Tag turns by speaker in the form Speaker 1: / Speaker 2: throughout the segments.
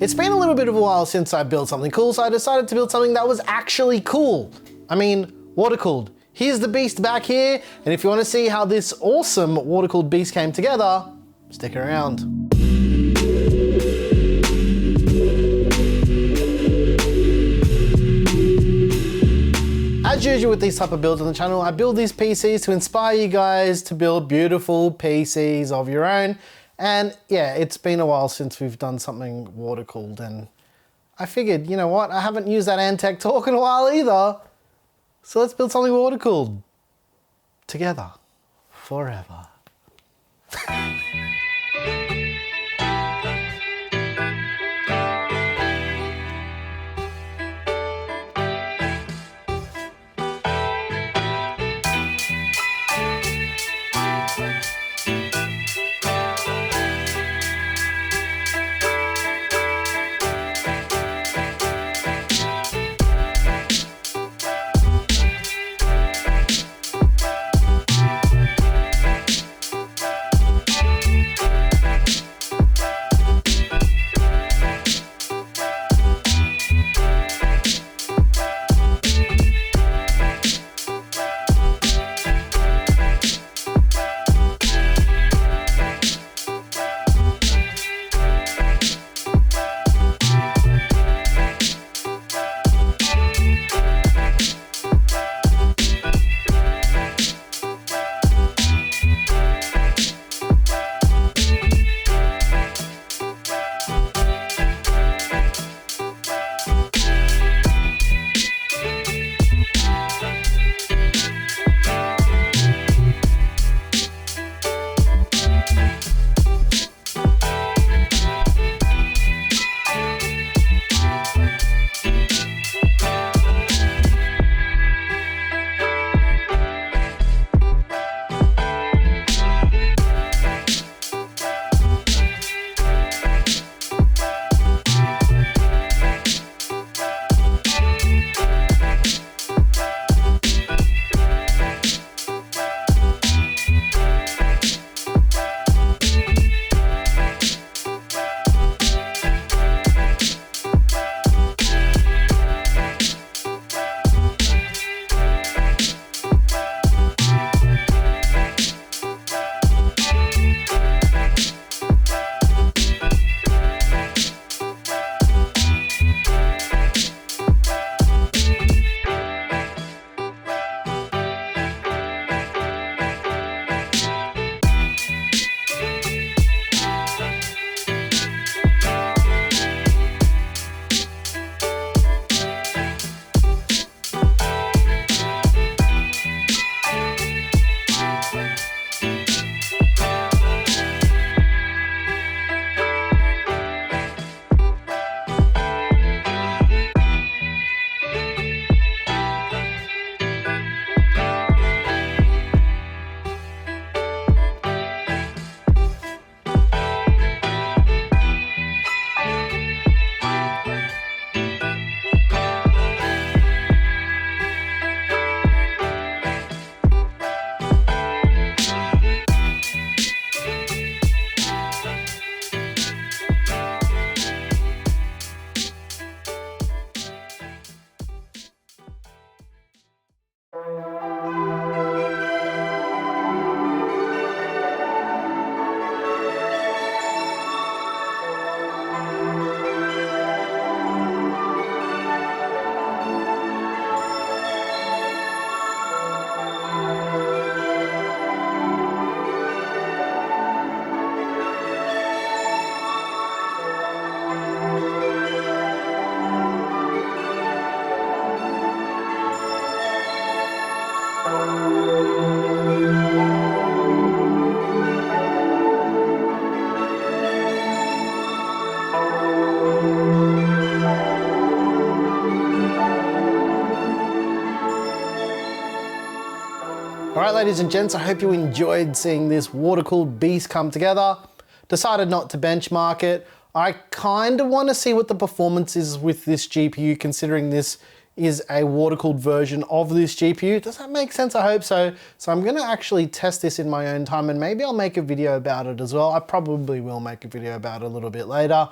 Speaker 1: It's been a little bit of a while since I built something cool, so I decided to build something that was actually cool. I mean, water-cooled. Here's the beast back here, and if you want to see how this awesome water-cooled beast came together, stick around. As usual with these type of builds on the channel, I build these PCs to inspire you guys to build beautiful PCs of your own. And yeah, it's been a while since we've done something water-cooled, and I figured, you know what, I haven't used that Antec Torque in a while either. So let's build something water-cooled together, forever. All right, ladies and gents, I hope you enjoyed seeing this water-cooled beast come together. Decided not to benchmark it. I kind of want to see what the performance is with this GPU, considering this is a water-cooled version of this GPU. Does that make sense? I hope so. So I'm gonna actually test this in my own time, and maybe I'll make a video about it as well. I probably will make a video about it a little bit later.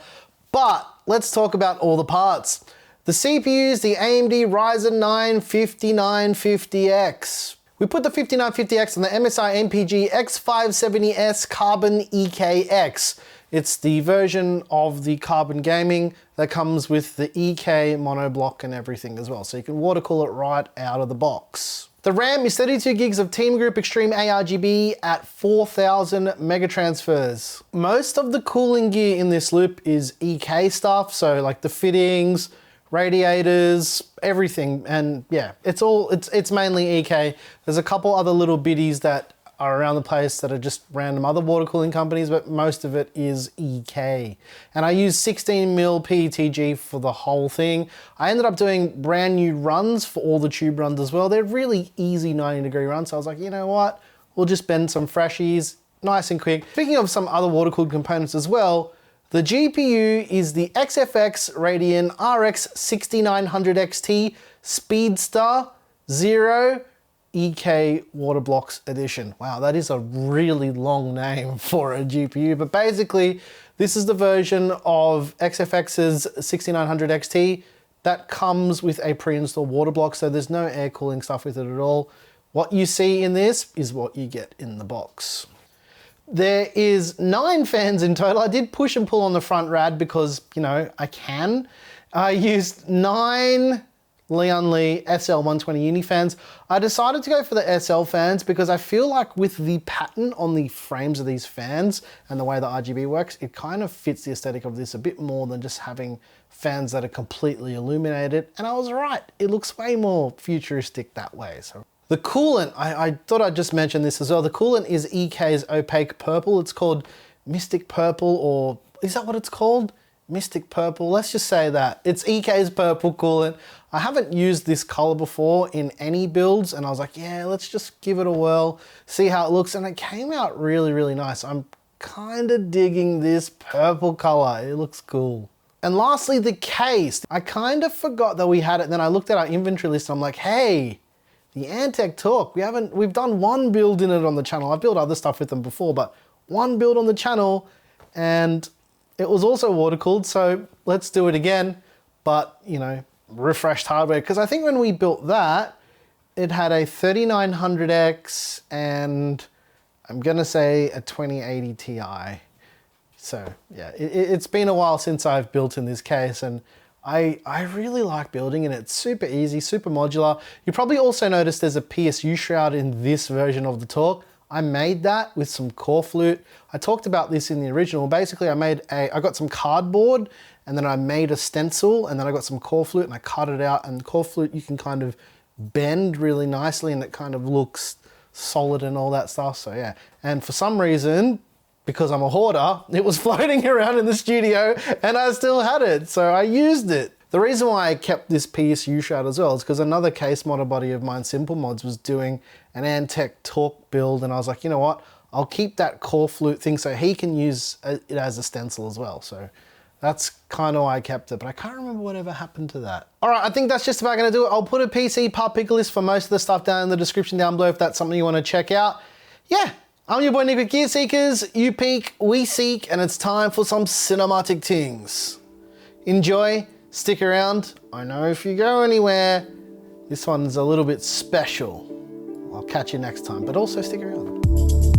Speaker 1: But let's talk about all the parts. The CPUs, the AMD Ryzen 9 5950X. We put the 5950X on the MSI MPG X570S Carbon EKX. It's the version of the Carbon Gaming that comes with the EK monoblock and everything as well. So you can water cool it right out of the box. The RAM is 32 gigs of Team Group Extreme ARGB at 4000 megatransfers. Most of the cooling gear in this loop is EK stuff. So like the fittings, radiators, everything. And yeah, it's mainly EK. There's a couple other little biddies that are around the place that are just random other water cooling companies, but most of it is EK. And I use 16mm PETG for the whole thing. I ended up doing brand new runs for all the tube runs as well. They're really easy 90-degree runs. So I was like, you know what? We'll just bend some freshies, nice and quick. Speaking of some other water cooled components as well, the GPU is the XFX Radeon RX 6900 XT Speedster 0 EK Water Blocks Edition. Wow, that is a really long name for a GPU, but basically this is the version of XFX's 6900 XT that comes with a pre-installed water block, so there's no air cooling stuff with it at all. What you see in this is what you get in the box. There is 9 fans in total. I did push and pull on the front rad because, you know, I can. I used 9 Leon Lee SL120 uni fans. I decided to go for the SL fans because I feel like with the pattern on the frames of these fans and the way the RGB works, it kind of fits the aesthetic of this a bit more than just having fans that are completely illuminated. And I was right, it looks way more futuristic that way. So the coolant, I thought I'd just mention this as well. The coolant is EK's opaque purple. It's called Mystic Purple, or is that what it's called? Mystic Purple, let's just say that. It's EK's purple coolant. I haven't used this color before in any builds, and I was like, yeah, let's just give it a whirl, see how it looks, and it came out really, really nice. I'm kind of digging this purple color. It looks cool. And lastly, the case. I kind of forgot that we had it, then I looked at our inventory list, and I'm like, hey, the Antec Torque, we've done one build in it on the channel. I've built other stuff with them before, but one build on the channel, and it was also water cooled, so let's do it again, but you know, refreshed hardware. Because I think when we built that, it had a 3900X and I'm gonna say a 2080 Ti. So yeah, it's been a while since I've built in this case, and I really like building, and it's super easy, super modular. You probably also noticed there's a PSU shroud in this version of the Torque. I made that with some core flute. I talked about this in the original. Basically, I got some cardboard, and then I made a stencil, and then I got some core flute and I cut it out, and core flute you can kind of bend really nicely and it kind of looks solid and all that stuff. So yeah, and for some reason, because I'm a hoarder, it was floating around in the studio and I still had it, so I used it. The reason why I kept this PSU shroud as well is because another case modder buddy of mine, Simple Mods, was doing an Antec Torque build, and I was like, you know what? I'll keep that core flute thing so he can use it as a stencil as well. So that's kind of why I kept it, but I can't remember whatever happened to that. All right, I think that's just about gonna do it. I'll put a PC part picker list for most of the stuff down in the description down below if that's something you wanna check out. Yeah, I'm your boy Nick with Gear Seekers. You peek, we seek, and it's time for some cinematic tings. Enjoy. Stick around. I know if you go anywhere, this one's a little bit special. I'll catch you next time, but also stick around.